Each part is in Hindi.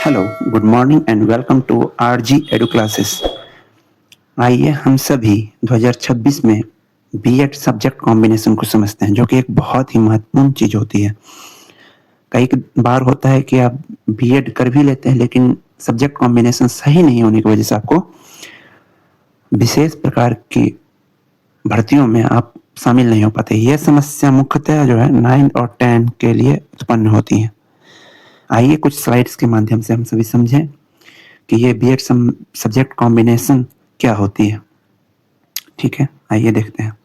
Hello, good morning and welcome to RG Edu classes. आइए हम सभी 2026 में बीएड सब्जेक्ट कॉम्बिनेशन को समझते हैं, जो कि एक बहुत ही महत्वपूर्ण चीज होती है। कई बार होता है कि आप बीएड कर भी लेते हैं, लेकिन सब्जेक्ट कॉम्बिनेशन सही नहीं होने की वजह से आपको विशेष प्रकार की भर्तियों में आप शामिल नहीं हो पाते। यह समस्या मुख्यतः जो है 9 और 10 के लिए उत्पन्न होती है। आइए कुछ स्लाइड्स के माध्यम से हम सभी समझें कि ये बीएड सब्जेक्ट कॉम्बिनेशन क्या होती है। ठीक है, आइए देखते हैं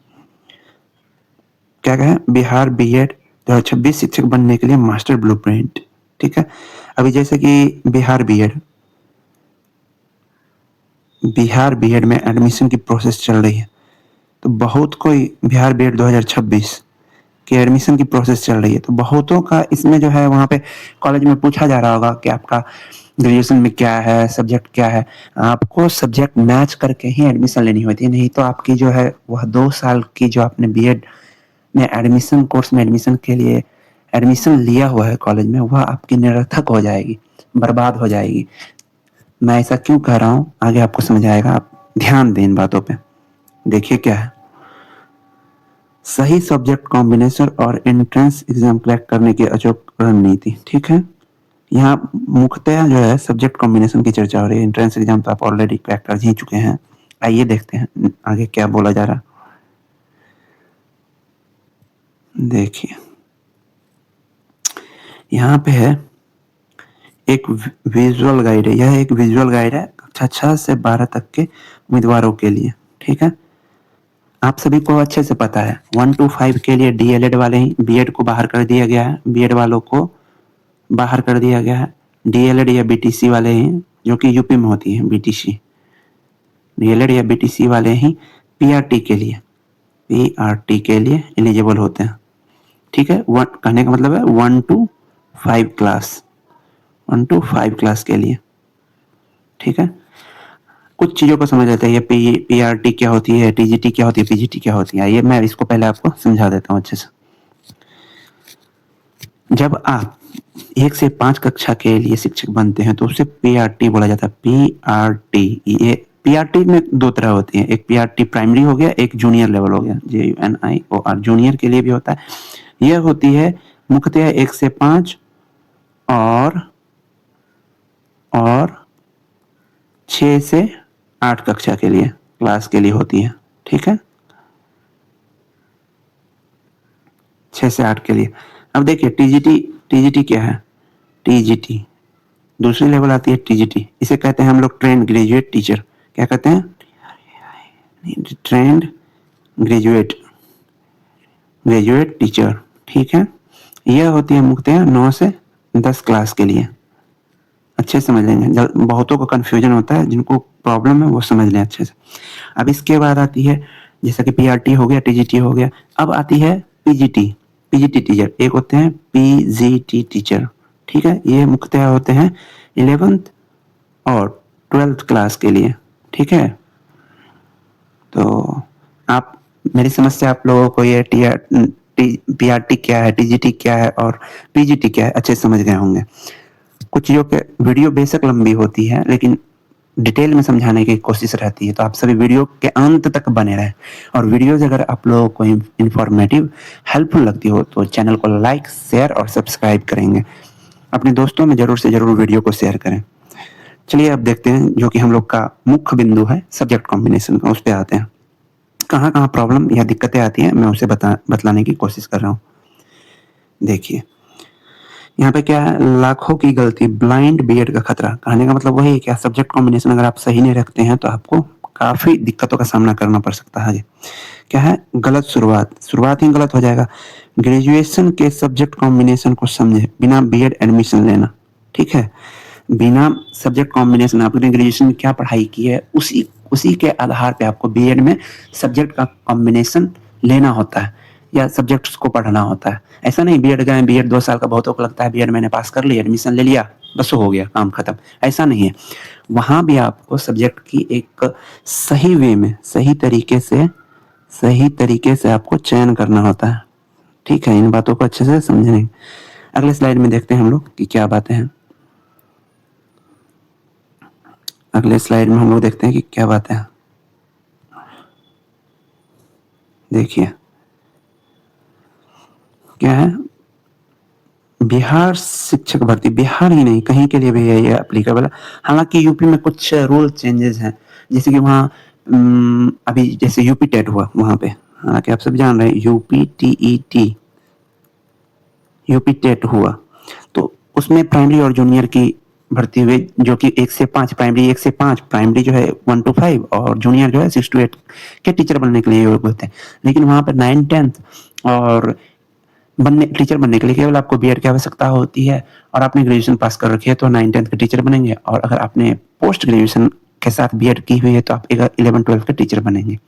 क्या कहें। बिहार बीएड 2026 शिक्षक बनने के लिए मास्टर ब्लूप्रिंट। ठीक है, अभी जैसे कि बिहार बीएड में एडमिशन की प्रोसेस चल रही है, तो बहुत कोई बिहार बीएड 2026 कि एडमिशन की प्रोसेस चल रही है, तो बहुतों का इसमें जो है वहाँ पे कॉलेज में पूछा जा रहा होगा कि आपका ग्रेजुएशन में क्या है, सब्जेक्ट क्या है। आपको सब्जेक्ट मैच करके ही एडमिशन लेनी होती है, नहीं तो आपकी जो है वह 2 साल की जो आपने बीएड में एडमिशन कोर्स में एडमिशन के लिए एडमिशन लिया हुआ है कॉलेज में, वह आपकी निरर्थक हो जाएगी, बर्बाद हो जाएगी। मैं ऐसा क्यों कह रहा हूँ आगे आपको समझ आएगा, आप ध्यान दें इन बातों पे। देखिए क्या है, सही सब्जेक्ट कॉम्बिनेशन और एंट्रेंस एग्जाम क्रैक करने की अचूक रणनीति। ठीक है, यहाँ मुख्यतः जो है सब्जेक्ट कॉम्बिनेशन की चर्चा हो रही है। एंट्रेंस एग्जाम तो आप ऑलरेडी क्रैक कर ही चुके हैं। आइए देखते हैं आगे क्या बोला जा रहा। देखिए यहाँ पे है एक विजुअल गाइड है। यह एक विजुअल गाइड है कक्षा 6 से 12 तक के उम्मीदवारों के लिए। ठीक है, आप सभी को अच्छे से पता है 1 to 5 के लिए डीएलएड वाले ही बीएड को बाहर कर दिया गया है, बीएड वालों को बाहर कर दिया गया है। डीएलएड या बीटीसी वाले ही, जो कि यूपी में होती है बीटीसी, डीएलएड या बीटीसी वाले ही पीआरटी के लिए एलिजिबल होते हैं। ठीक है, कहने का मतलब है 1 to 5 क्लास के लिए। ठीक है, कुछ चीजों को समझ लेते हैं। ये पीआरटी क्या होती है, टीजीटी क्या होती है, पीजीटी क्या होती है। ये मैं इसको पहले आपको समझा देता हूँ अच्छे से। जब आप 1 से 5 कक्षा के लिए शिक्षक बनते हैं तो उसे पीआरटी बोला जाता है। पीआरटी, ये पीआरटी में 2 तरह होती है, एक पीआरटी प्राइमरी हो गया, एक जूनियर लेवल हो गया, JUNIOR, जूनियर के लिए भी होता है। यह होती है मुख्यतः 1 से 5 और 6 से 8 कक्षा के लिए, क्लास के लिए होती है। ठीक है, 6 से 8 के लिए। अब देखिए टीजीटी क्या है। टीजीटी दूसरी लेवल आती है टीजीटी, इसे कहते हैं हम लोग ट्रेंड ग्रेजुएट टीचर। क्या कहते हैं? Trained graduate teacher. ठीक है, यह होती है मुख्यतः 9 से 10 क्लास के लिए। अच्छे समझ लेंगे, बहुतों को कंफ्यूजन होता है, जिनको प्रॉब्लम है वो समझ लें अच्छे से। अब इसके बाद आती है, जैसा कि पीआरटी हो गया, टीजीटी हो गया, अब आती है पीजीटी टीचर। एक होते हैं पीजीटी टीचर। ठीक है, ये मुख्यतः होते हैं 11th और 12th क्लास के लिए। ठीक है, तो आप मेरी समझ से आप लोगों को ये पीआरटी क्या है, टीजीटी क्या है और पीजीटी क्या है अच्छे समझ गए होंगे। कुछ चीज़ों के वीडियो बेशक लंबी होती है, लेकिन डिटेल में समझाने की कोशिश रहती है, तो आप सभी वीडियो के अंत तक बने रहें। और वीडियोज अगर आप लोगों को इंफॉर्मेटिव हेल्पफुल लगती हो तो चैनल को लाइक, शेयर और सब्सक्राइब करेंगे। अपने दोस्तों में जरूर से जरूर वीडियो को शेयर करें। चलिए अब देखते हैं, जो कि हम लोग का मुख्य बिंदु है सब्जेक्ट कॉम्बिनेशन का, उस पर आते हैं। कहाँ कहाँ प्रॉब्लम या दिक्कतें आती हैं, मैं उसे बतलाने की कोशिश कर रहा हूँ। देखिए यहाँ पे क्या है, लाखों की गलती, ब्लाइंड बीएड का खतरा। कहने का मतलब वही है कि सब्जेक्ट कॉम्बिनेशन अगर आप सही नहीं रखते हैं तो आपको काफी दिक्कतों का सामना करना पड़ सकता है। क्या है, गलत शुरुआत ही गलत हो जाएगा। ग्रेजुएशन के सब्जेक्ट कॉम्बिनेशन को समझे बिना बीएड एडमिशन लेना। ठीक है, बिना सब्जेक्ट कॉम्बिनेशन, आपने ग्रेजुएशन में क्या पढ़ाई की है उसी के आधार पे आपको बीएड में सब्जेक्ट का कॉम्बिनेशन लेना होता है या सब्जेक्ट्स को पढ़ना होता है। ऐसा नहीं बीएड गए, बीएड 2 साल का बहुतों को लगता है बीएड मैंने पास कर लिया, एडमिशन ले लिया, बस हो गया काम खत्म। ऐसा नहीं है, वहां भी आपको सब्जेक्ट की एक सही वे में सही तरीके से आपको चयन करना होता है। ठीक है, इन बातों को अच्छे से समझेंगे। अगले स्लाइड में देखते हैं हम लोग कि क्या बातें हैं। अगले स्लाइड में हम लोग देखते हैं कि क्या बात है। देखिए क्या है, बिहार शिक्षक भर्ती, बिहार ही नहीं कहीं के लिए भी है ये एप्लीकेबल है। हालांकि यूपी में कुछ रूल चेंजेस हैं, जैसे कि वहाँ अभी जैसे यूपी टेट हुआ वहाँ पे, हालांकि आप सब जान रहे हैं यूपी टीईटी, यूपी टेट हुआ, तो उसमें प्राइमरी और जूनियर की भर्ती हुई, जो कि 1 से 5 प्राइमरी, 1 से 5 प्राइमरी जो है 1 to 5, और जूनियर जो है 6 to 8 के टीचर बनने के लिए योग्य होते हैं। लेकिन वहाँ पर 9th-10th और टीचर बनने के लिए केवल आपको बीएड की आवश्यकता होती है, और आपने ग्रेजुएशन पास कर रखी है तो 9th-10th के टीचर बनेंगे, और अगर आपने पोस्ट ग्रेजुएशन के साथ बीएड की हुई है तो आप 11th-12th के टीचर बनेंगे।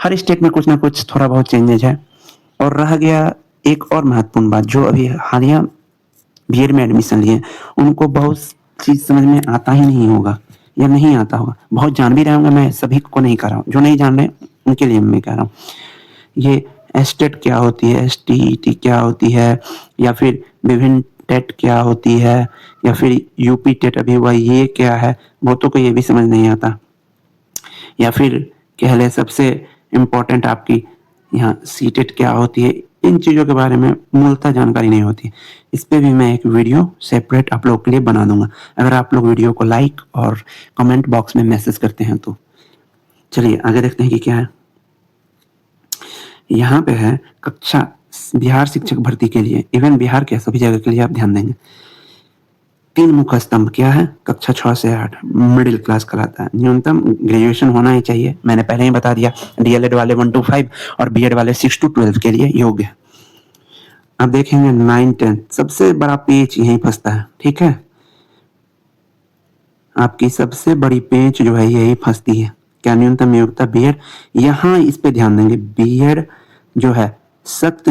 हर स्टेट में कुछ ना कुछ थोड़ा बहुत चेंजेज है। और रह गया एक और महत्वपूर्ण बात, जो अभी हालिया बीएड में एडमिशन लिए उनको बहुत चीज समझ में आता ही नहीं होगा या नहीं आता होगा, बहुत जान भी रहे होंगे, मैं सभी को नहीं कह रहा हूँ, जो नहीं जान रहे उनके लिए मैं कह रहा हूँ। ये एस्टेट क्या होती है, एसटीईटी क्या होती है, या फिर विभिन्न टेट क्या होती है, या फिर यूपी टेट अभी हुआ ये क्या है, बहुतों को ये भी समझ नहीं आता। या फिर कह ले सबसे इम्पोर्टेंट आपकी यहाँ सीटेट क्या होती है, इन चीज़ों के बारे में मूलतः जानकारी नहीं होती। इस पे भी मैं एक वीडियो सेपरेट आप लोगों के लिए बना दूंगा, अगर आप लोग वीडियो को लाइक और कमेंट बॉक्स में मैसेज करते हैं तो। चलिए आगे देखते हैं कि क्या है। यहाँ पे है कक्षा बिहार शिक्षक भर्ती के लिए, इवन बिहार के सभी जगह के लिए आप ध्यान देंगे, 3 मुख्य स्तंभ क्या है, कक्षा 6 से 8 मिडिल क्लास कहलाता है, न्यूनतम ग्रेजुएशन होना ही चाहिए, मैंने पहले ही बता दिया। डीएलएड वाले 1 to 5 और बीएड वाले 6 to 12 के लिए योग्य है। अब देखेंगे 9th-10th, सबसे बड़ा पेच यहीं फंसता है, ठीक है, आपकी सबसे बड़ी पेच जो है यही फंसती है। क्या न्यूनतम योग्यता बीएड, यहाँ इस पे ध्यान देंगे, बीएड जो है सख्त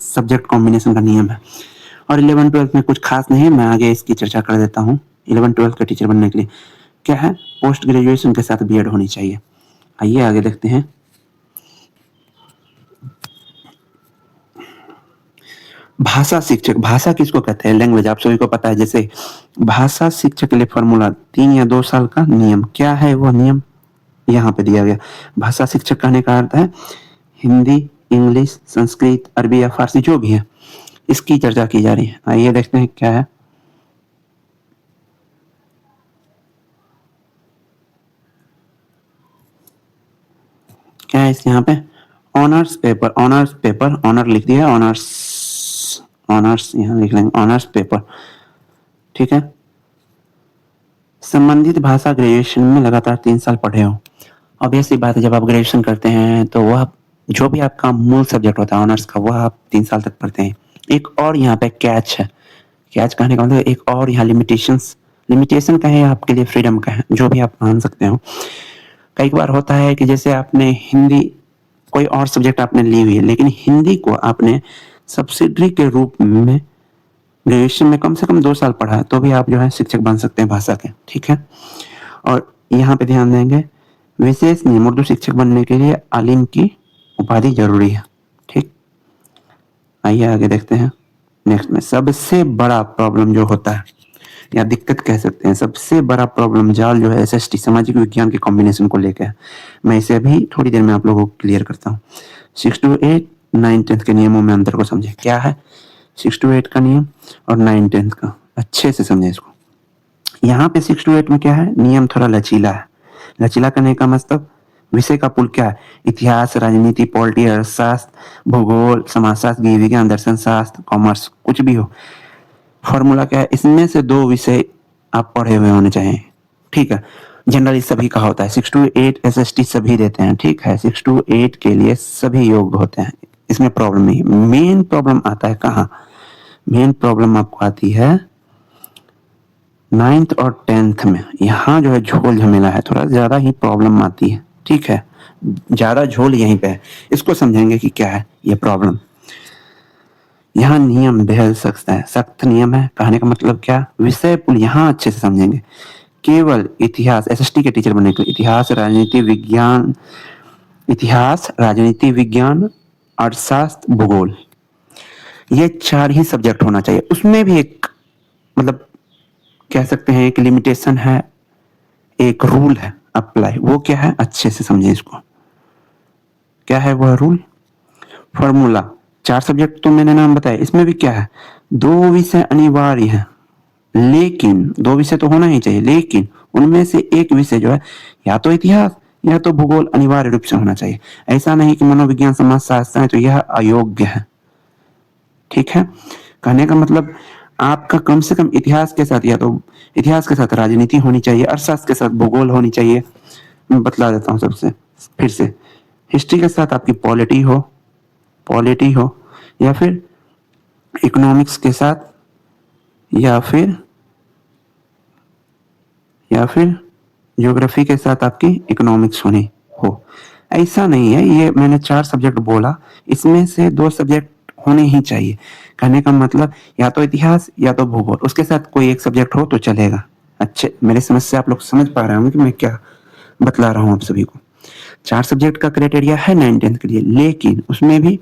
सब्जेक्ट कॉम्बिनेशन का नियम है, और 11th-12th में कुछ खास नहीं है, मैं आगे इसकी चर्चा कर देता हूँ। 11th-12th का टीचर बनने के लिए क्या है, पोस्ट ग्रेजुएशन के साथ बीएड होनी चाहिए। आइए आगे देखते हैं। भाषा शिक्षक, भाषा किसको कहते हैं, लैंग्वेज आप सभी को पता है। जैसे भाषा शिक्षक के लिए फॉर्मूला 3 या 2 साल का नियम, क्या है वो नियम यहाँ पे दिया गया। भाषा शिक्षक कहने का अर्थ है हिंदी, इंग्लिश, संस्कृत, अरबी या फारसी जो भी है, इसकी चर्चा की जा रही है। आइए देखते हैं क्या है। क्या है इस यहाँ पे, honours paper, honours paper, honour लिख दिया, ऑनर्स, ऑनर्स यहाँ लिख लेंगे, ऑनर्स पेपर, ठीक है। संबंधित भाषा ग्रेजुएशन में लगातार 3 साल पढ़े हो। अब ऐसी बात है, जब आप ग्रेजुएशन करते हैं तो वह जो भी आपका मूल सब्जेक्ट होता है ऑनर्स का, वह आप 3 साल तक पढ़ते हैं। एक और यहाँ पे कैच है, कैच कहने का मतलब एक और यहाँ लिमिटेशंस, लिमिटेशन का है आपके लिए, फ्रीडम का है, जो भी आप मान सकते हो। कई बार होता है कि जैसे आपने हिंदी, कोई और सब्जेक्ट आपने ली हुई है, लेकिन हिंदी को आपने सब्सिडरी के रूप में ग्रेजुएशन में कम से कम 2 साल पढ़ा है, तो भी आप जो है शिक्षक बन सकते हैं भाषा के, ठीक है। और यहाँ पे ध्यान देंगे, विशेष नियम, उर्दू शिक्षक बनने के लिए आलिम की उपाधि जरूरी है, ठीक। आइए आगे देखते हैं। नेक्स्ट में सबसे बड़ा प्रॉब्लम जो होता है या दिक्कत कह सकते हैं, सबसे बड़ा प्रॉब्लम जाल जो है एसएसटी सामाजिक विज्ञान के कॉम्बिनेशन को लेकर है। मैं इसे अभी थोड़ी देर में आप लोगों को क्लियर करता हूँ। 6 to 8 9th-10th के नियमों में अंतर को समझे, क्या है 6 to 8 का नियम और 9th-10th का, अच्छे से समझे इसको। यहाँ पे 6 to 8 में क्या है, नियम थोड़ा लचीला है। लचीला करने का मतलब, विषय का पुल क्या है, इतिहास, राजनीति, पॉलिटी, अर्थशास्त्र, भूगोल, समाजशास्त्र, जीव विज्ञान, दर्शन शास्त्र, कॉमर्स, कुछ भी हो। फॉर्मूला क्या है, इसमें से 2 विषय आप पढ़े हुए होने चाहिए, ठीक है। जनरली सभी का होता है, 6 to 8 एसएसटी सभी देते हैं, ठीक है। 6 to 8 के लिए सभी योग्य होते हैं, इसमें प्रॉब्लम नहीं। मेन प्रॉब्लम आता है कहाँ, मेन प्रॉब्लम आपको आती है 9th और 10th में। यहाँ जो है झोल झमेला है, थोड़ा ज्यादा ही प्रॉब्लम आती है, ठीक है, ज्यादा झोल यहीं पे है। इसको समझेंगे कि क्या है ये प्रॉब्लम। यहाँ नियम बेहद सख्त है, सख्त नियम है, कहने का मतलब क्या, विषय पुल यहाँ अच्छे से समझेंगे। केवल इतिहास, एसएसटी के टीचर बनने के लिए इतिहास, राजनीति विज्ञान, इतिहास, राजनीति विज्ञान, अर्थशास्त्र, भूगोल, ये 4 ही सब्जेक्ट होना चाहिए। उसमें भी एक मतलब कह सकते हैं एक लिमिटेशन है, एक रूल है अप्लाई, वो क्या है अच्छे से समझे इसको। क्या है वह रूल? फॉर्मूला। 4 सब्जेक्ट तो मैंने नाम बताया, इसमें भी क्या है, 2 विषय अनिवार्य है, लेकिन 2 विषय तो होना ही चाहिए, लेकिन उनमें से एक विषय जो है या तो इतिहास या तो भूगोल अनिवार्य रूप से होना चाहिए। ऐसा नहीं कि मनोविज्ञान समाजशास्त्र है तो यह अयोग्य है। ठीक है, कहने का मतलब आपका कम से कम इतिहास के साथ या तो इतिहास के साथ राजनीति होनी चाहिए, अर्थशास्त्र के साथ भूगोल होनी चाहिए। मैं बतला देता हूँ सबसे फिर से, हिस्ट्री के साथ आपकी पॉलिटी हो, या फिर इकोनॉमिक्स के साथ, या फिर ज्योग्राफी के साथ आपकी इकोनॉमिक्स होनी हो। ऐसा नहीं है, ये मैंने 4 सब्जेक्ट बोला, इसमें से 2 सब्जेक्ट होने ही चाहिए। कहने का मतलब या तो इतिहास या तो भूगोल, उसके साथ कोई एक सब्जेक्ट हो तो चलेगा। अच्छे, मेरी समस्या आप लोग समझ पा रहे होंगे कि मैं क्या बतला रहा हूँ आप सभी को। 4 सब्जेक्ट का क्राइटेरिया है 9th-10th के लिए, लेकिन उसमें भी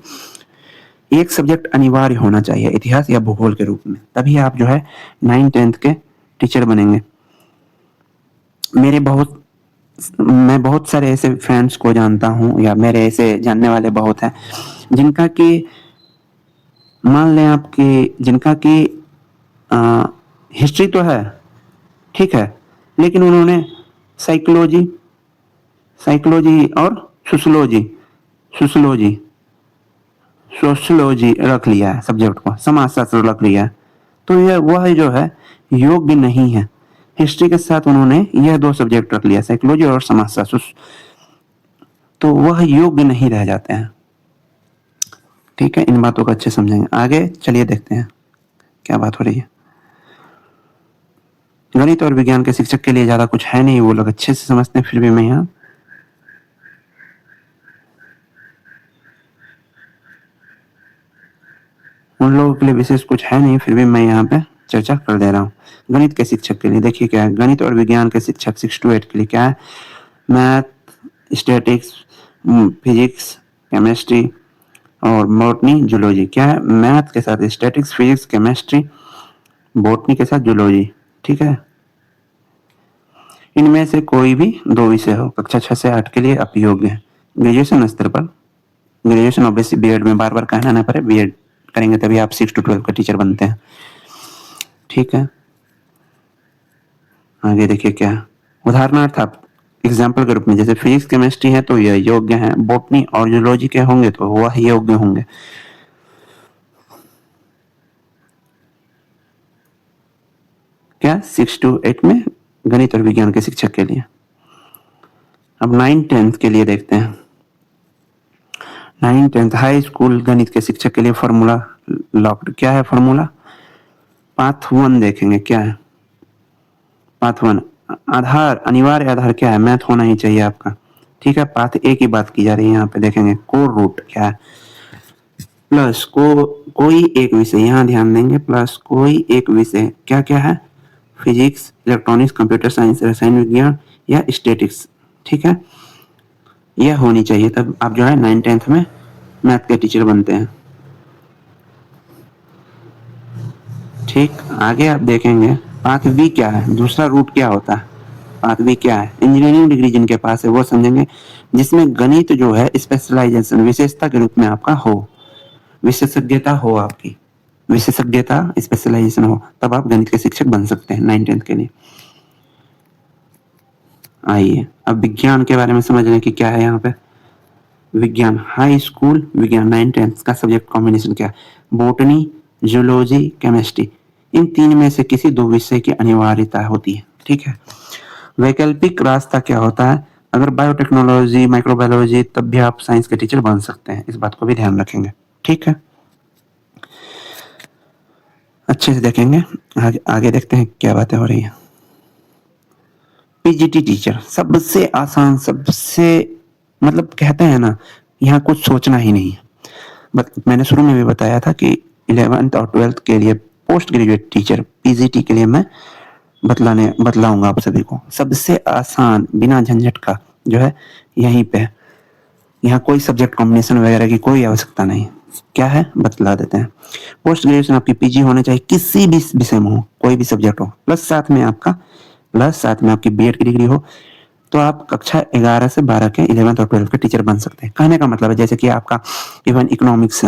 एक सब्जेक्ट अनिवार्य होना चाहिए इतिहास या भूगोल के रूप में, तभी आप जो है 9th-10th के टीचर बनेंगे। मैं बहुत सारे ऐसे फ्रेंड्स को जानता हूँ, या मेरे ऐसे जानने वाले बहुत हैं, जिनका कि मान लें आपकी, जिनका कि हिस्ट्री तो है, ठीक है, लेकिन उन्होंने साइकोलॉजी साइकोलॉजी और सोशोलॉजी सोशोलॉजी सोशोलॉजी रख लिया है सब्जेक्ट को, समाजशास्त्र रख लिया है, तो यह वह जो है योग्य नहीं है। हिस्ट्री के साथ उन्होंने यह 2 सब्जेक्ट रख लिया, साइकोलॉजी और समाजशास्त्र, तो वह योग्य नहीं रह जाते हैं। ठीक है, इन बातों को अच्छे समझेंगे। आगे चलिए देखते हैं क्या बात हो रही है। गणित और विज्ञान के शिक्षक के लिए ज्यादा कुछ है नहीं, वो लोग अच्छे से समझते हैं, फिर भी मैं यहाँ उन लोगों के लिए विशेष कुछ है नहीं, फिर भी मैं यहाँ पे चर्चा कर दे रहा हूँ। गणित के शिक्षक के लिए देखिए क्या है, गणित और विज्ञान के शिक्षक 6 to 8 के लिए क्या है, मैथ, स्टैटिक्स, फिजिक्स, केमिस्ट्री और बॉटनी, जूलॉजी। क्या है, मैथ के साथ स्टैटिक्स, फिजिक्स, केमिस्ट्री, बॉटनी के साथ जूलॉजी। ठीक है, इनमें से कोई भी 2 विषय हो, कक्षा 6 से 8 के लिए अयोग्य है। ग्रेजुएशन स्तर पर, ग्रेजुएशन ऑब्वियसली बीएड में बार बार कहना ना पड़े, बीएड करेंगे तभी आप 6 to 12 का टीचर बनते हैं। ठीक है, आगे देखिए क्या है, उदाहरणार्थ आप एग्जाम्पल के रूप में, जैसे फिजिक्स केमिस्ट्री है तो यह योग्य है, बॉटनी और जूलॉजी के होंगे तो वह योग्य होंगे। क्या 6 to 8 में गणित और विज्ञान के शिक्षक के लिए। अब 9th-10th के लिए देखते हैं। 9th-10th हाई स्कूल गणित के शिक्षक के लिए फॉर्मूला लॉक्ड। क्या है फॉर्मूला? पाथ 1 देखेंगे, क्या है पाथ 1, आधार, अनिवार्य आधार क्या है, मैथ होना ही चाहिए आपका। ठीक है, पाथ ए की बात की जा रही है, यहाँ पे देखेंगे कोर रूट क्या है, प्लस कोई एक विषय, यहाँ ध्यान देंगे, प्लस कोई एक विषय, क्या क्या है, फिजिक्स, इलेक्ट्रॉनिक्स, कंप्यूटर साइंस, रसायन विज्ञान या स्टैटिक्स। ठीक है, यह होनी चाहिए, तब आप जो है 9th-10th में मैथ के टीचर बनते हैं। ठीक, आगे आप देखेंगे पाथ बी क्या है, दूसरा रूट क्या होता है, पाथ बी क्या है, इंजीनियरिंग डिग्री जिनके पास है वो समझेंगे, जिसमें गणित जो है स्पेशलाइजेशन, विशेषता के रूप में आपका हो, विशेषज्ञता हो, आपकी विशेषज्ञता स्पेशलाइजेशन हो, तब आप गणित के शिक्षक बन सकते हैं 9th-10th के लिए। आइए अब विज्ञान के बारे में समझ लें कि क्या है यहाँ पे। विज्ञान हाई स्कूल विज्ञान 9th-10th का सब्जेक्ट कॉम्बिनेशन क्या है, बॉटनी, जूलॉजी, केमिस्ट्री, इन 3 में से किसी 2 विषय की अनिवार्यता होती है। ठीक है, वैकल्पिक रास्ता क्या होता है, अगर बायोटेक्नोलॉजी, माइक्रोबायोलॉजी, तब भी आप साइंस के टीचर बन सकते हैं, इस बात को भी ध्यान रखेंगे। ठीक है, अच्छे से देखेंगे, आगे देखते हैं क्या बातें हो रही है। पीजीटी टीचर सबसे आसान, सबसे मतलब कहते हैं ना, यहाँ कुछ सोचना ही नहीं है। मैंने शुरू में भी बताया था कि 11th और 12th के लिए पोस्ट ग्रेजुएट टीचर पीजीटी के लिए मैं बतलाऊंगा आप सभी को, सबसे आसान बिना झंझट का जो है यहीं पे। यहाँ कोई सब्जेक्ट कॉम्बिनेशन वगैरह की कोई आवश्यकता नहीं। क्या है बतला देते हैं। पोस्ट ग्रेजुएशन आपकी पीजी होना चाहिए, किसी भी विषय में हो, कोई भी सब्जेक्ट हो, प्लस साथ में आपका प्लस साथ में आपकी बीएड की डिग्री हो, तो आप कक्षा 11 से 12 के 11th और 12th के टीचर बन सकते हैं। कहने का मतलब है जैसे कि आपका इवन इकोनॉमिक्स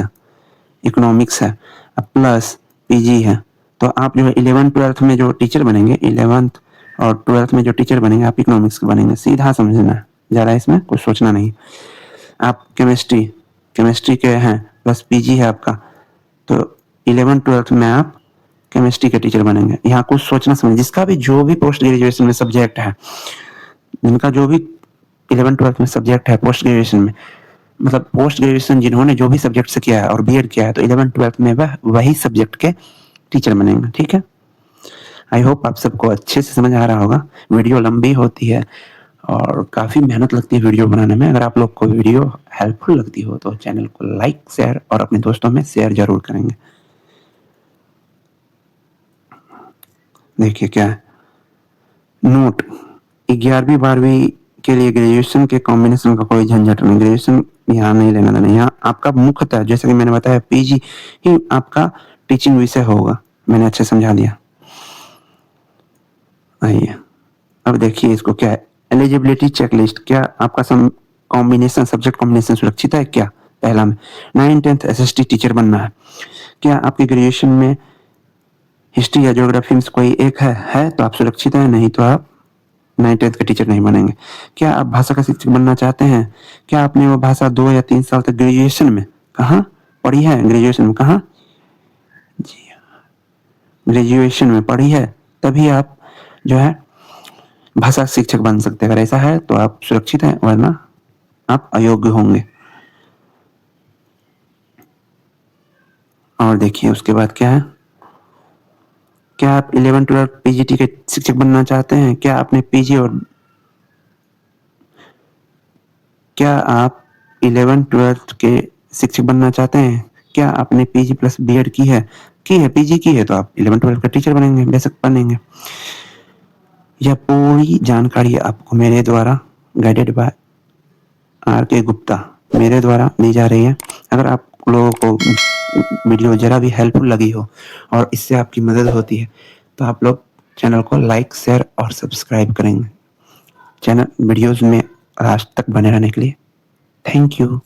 है प्लस पीजी है, तो आप जो है 11th-12th में जो टीचर बनेंगे, 11th और 12th में जो टीचर बनेंगे आप इकोनॉमिक्स के बनेंगे। सीधा समझना है, ज़्यादा इसमें कुछ सोचना नहीं। आप केमिस्ट्री के हैं प्लस पीजी है आपका, तो 11th-12th में आप केमिस्ट्री के टीचर बनेंगे। यहाँ कुछ सोचना समझ, जिसका भी जो भी पोस्ट ग्रेजुएशन में सब्जेक्ट है, जिनका जो भी 11th-12th में सब्जेक्ट है पोस्ट ग्रेजुएशन में, मतलब पोस्ट ग्रेजुएशन जिन्होंने जो भी सब्जेक्ट से किया है और बीएड किया है, तो 11th-12th में वह वही सब्जेक्ट के टीचर बनेंगे। ठीक है, आई होप आप सबको अच्छे से समझ आ रहा होगा। वीडियो लंबी होती है और काफ़ी मेहनत लगती है वीडियो बनाने में। अगर आप लोग को वीडियो हेल्पफुल लगती हो तो चैनल को लाइक, शेयर और अपने दोस्तों में शेयर जरूर करेंगे। देखिए क्या है, नोट 11वीं 12वीं के लिए ग्रेजुएशन के कॉम्बिनेशन का कोई झंझट नहीं, ग्रेजुएशन यहाँ नहीं लेना देना। यहाँ आपका मुख्यतः जैसे कि मैंने बताया पीजी ही आपका टीचिंग विषय होगा। मैंने अच्छे समझा दिया। आइए अब देखिए इसको क्या है, एलिजिबिलिटी चेकलिस्ट। क्या आपका सब्जेक्ट कॉम्बिनेशन सुरक्षित है क्या? पहला में 9th-10th एसएसटी टीचर बनना है। क्या आपकी ग्रेजुएशन में हिस्ट्री या ज्योग्राफी में से कोई एक है तो आप सुरक्षित हैं, नहीं तो आप 9th-10th के टीचर नहीं बनेंगे। क्या आप भाषा का शिक्षक बनना चाहते हैं? क्या आपने वो भाषा 2 या 3 साल तक ग्रेजुएशन में कहाँ पढ़ी है? ग्रेजुएशन में कहाँ? जी ग्रेजुएशन में पढ़ी है, तभी आप जो है भाषा शिक्षक बन सकते हैं। अगर ऐसा है तो आप सुरक्षित हैं, वरना आप अयोग्य होंगे। और देखिए उसके बाद क्या है, क्या आप 11-12 पीजीटी के शिक्षक बनना चाहते हैं? क्या आपने पीजी और क्या आप 11-12 के शिक्षक बनना चाहते हैं? क्या आपने पीजी प्लस बीएड की है? पीजी की है तो आप 11-12 का टीचर बनेंगे, बेशक बनेंगे। यह पूरी जानकारी आपको मेरे द्वारा गाइडेड बाय आर.के. गुप्ता मेरे द्वारा दी जा रही है। अगर आप लोगों को वीडियो जरा भी हेल्पफुल लगी हो और इससे आपकी मदद होती है तो आप लोग चैनल को लाइक, शेयर और सब्सक्राइब करेंगे। चैनल वीडियोस में लास्ट तक बने रहने के लिए थैंक यू।